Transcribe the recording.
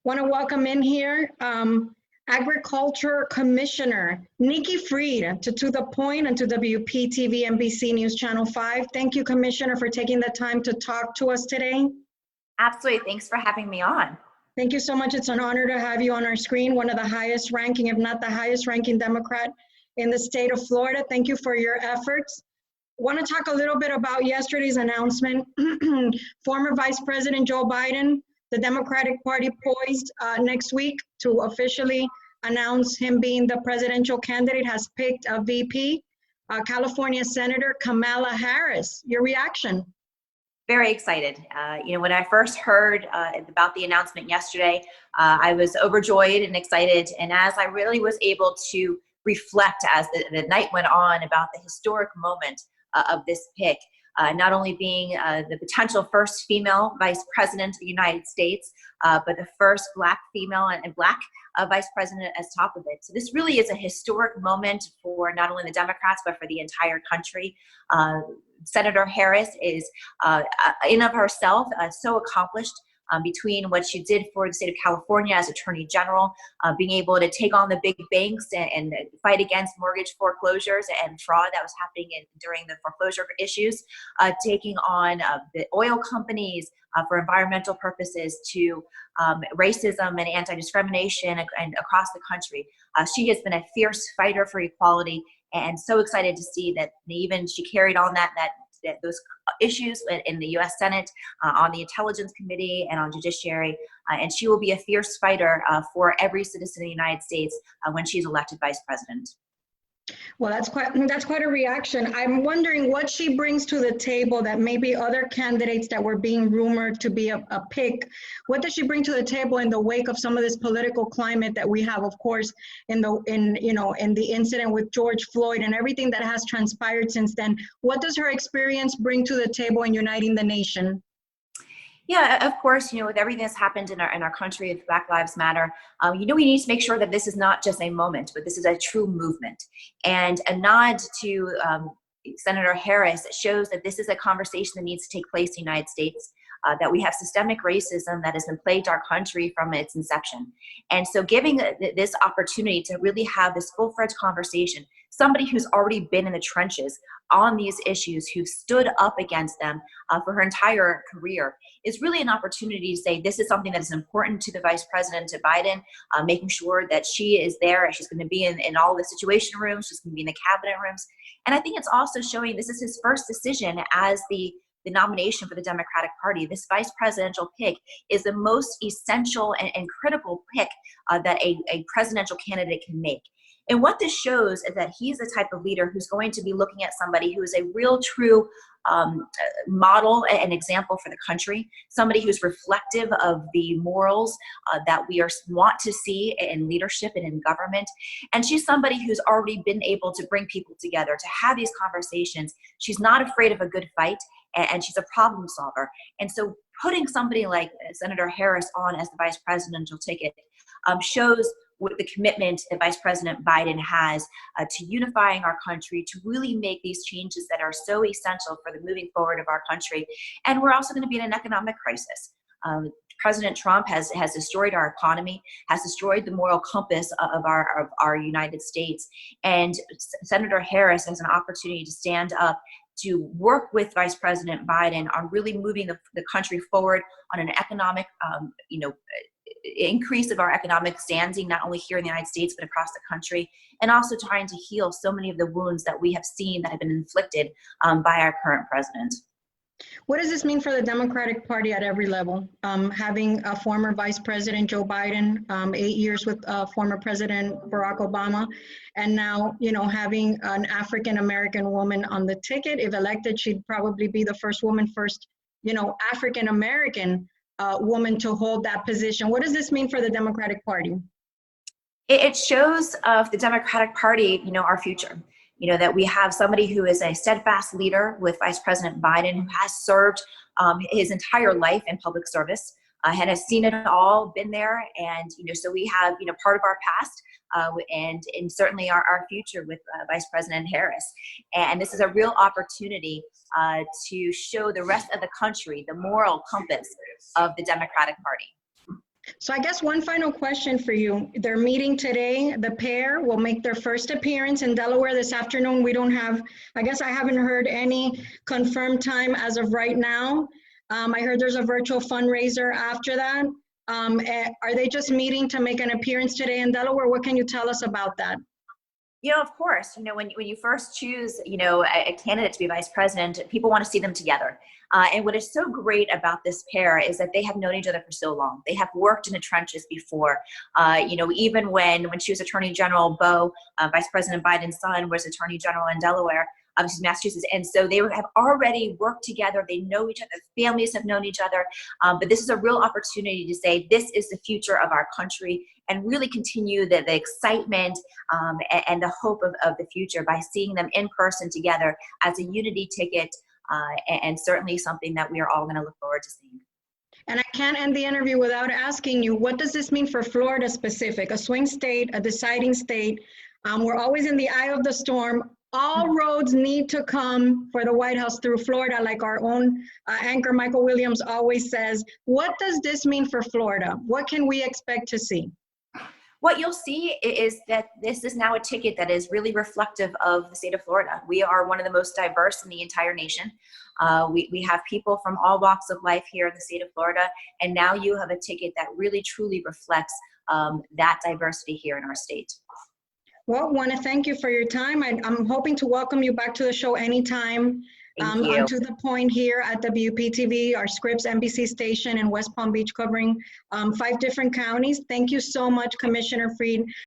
Want to welcome in here Agriculture Commissioner Nikki Fried to the Point and to WPTV NBC News Channel 5. Thank you, Commissioner, for taking the time to talk to us today. Absolutely. Thanks for having me on. Thank you so much. It's an honor to have you on our screen, one of the highest ranking, if not the highest ranking Democrat in the state of Florida. Thank you for your efforts. Want to talk a little bit about yesterday's announcement. Former Vice President Joe Biden, the Democratic Party poised next week to officially announce him being the presidential candidate, has picked a VP, California Senator Kamala Harris. Your reaction? Very excited. When I first heard about the announcement yesterday, I was overjoyed and excited. And as I really was able to reflect as the night went on about the historic moment of this pick, not only being the potential first female vice president of the United States, but the first Black female and Black vice president as top of it. So this really is a historic moment for not only the Democrats, but for the entire country. Senator Harris is in of herself so accomplished. Between what she did for the state of California as Attorney General, being able to take on the big banks and fight against mortgage foreclosures and fraud that was happening during the foreclosure issues, taking on the oil companies for environmental purposes, to racism and anti-discrimination and across the country. She has been a fierce fighter for equality, and so excited to see that even she carried on those issues in the U.S. Senate, on the Intelligence Committee, and on Judiciary, and she will be a fierce fighter for every citizen in the United States when she's elected vice president. Well, that's quite a reaction. I'm wondering what she brings to the table that maybe other candidates that were being rumored to be a pick. What does she bring to the table in the wake of some of this political climate that we have, of course, in the incident with George Floyd and everything that has transpired since then? What does her experience bring to the table in uniting the nation? Yeah, of course, with everything that's happened in our country with Black Lives Matter, we need to make sure that this is not just a moment, but this is a true movement. And a nod to Senator Harris shows that this is a conversation that needs to take place in the United States, that we have systemic racism that has been plagued our country from its inception. And so giving this opportunity to really have this full-fledged conversation, somebody who's already been in the trenches on these issues, who stood up against them for her entire career, is really an opportunity to say this is something that is important to the Vice President, to Biden, making sure that she is there. She's going to be in all the situation rooms. She's going to be in the cabinet rooms. And I think it's also showing this is his first decision as the nomination for the Democratic Party. This vice presidential pick is the most essential and critical pick that a presidential candidate can make. And what this shows is that he's the type of leader who's going to be looking at somebody who is a real, true model and example for the country, somebody who's reflective of the morals that we want to see in leadership and in government. And she's somebody who's already been able to bring people together, to have these conversations. She's not afraid of a good fight, and she's a problem solver. And so putting somebody like Senator Harris on as the vice presidential ticket shows with the commitment that Vice President Biden has to unifying our country, to really make these changes that are so essential for the moving forward of our country. And we're also going to be in an economic crisis. President Trump has destroyed our economy, has destroyed the moral compass of our United States. And Senator Harris has an opportunity to stand up to work with Vice President Biden on really moving the country forward on an economic, increase of our economic standing, not only here in the United States, but across the country, and also trying to heal so many of the wounds that we have seen that have been inflicted by our current president. What does this mean for the Democratic Party at every level? Having a former Vice President Joe Biden, 8 years with former President Barack Obama, and now, having an African-American woman on the ticket. If elected, she'd probably be the first African-American woman to hold that position. What does this mean for the Democratic Party? It shows the Democratic Party, our future. That we have somebody who is a steadfast leader with Vice President Biden, who has served his entire life in public service, and has seen it all, been there. And, so we have, part of our past and certainly our future with Vice President Harris. And this is a real opportunity to show the rest of the country the moral compass of the Democratic Party. So I guess one final question for you. They're meeting today. The pair will make their first appearance in Delaware this afternoon. We don't have, I guess I haven't heard any confirmed time as of right now. I heard there's a virtual fundraiser after that. Are they just meeting to make an appearance today in Delaware? What can you tell us about that? Of course, when you first choose, a candidate to be vice president, people want to see them together. And what is so great about this pair is that they have known each other for so long. They have worked in the trenches before. Even when she was Attorney General, Beau, Vice President Biden's son, was Attorney General in Delaware, Massachusetts. And so they have already worked together. They know each other. Families have known each other. But this is a real opportunity to say, this is the future of our country, and really continue the excitement and the hope of the future by seeing them in person together as a unity ticket, and certainly something that we are all going to look forward to seeing. And I can't end the interview without asking you, what does this mean for Florida specific, a swing state, a deciding state? We're always in the eye of the storm. All roads need to come for the White House through Florida, like our own anchor Michael Williams always says. What does this mean for Florida? What can we expect to see? What you'll see is that this is now a ticket that is really reflective of the state of Florida. We are one of the most diverse in the entire nation. We have people from all walks of life here in the state of Florida, and now you have a ticket that really truly reflects that diversity here in our state. Well, want to thank you for your time. I'm hoping to welcome you back to the show anytime. Thank you. I'm to the point here at WPTV, our Scripps NBC station in West Palm Beach, covering 5 different counties. Thank you so much, Commissioner Fried,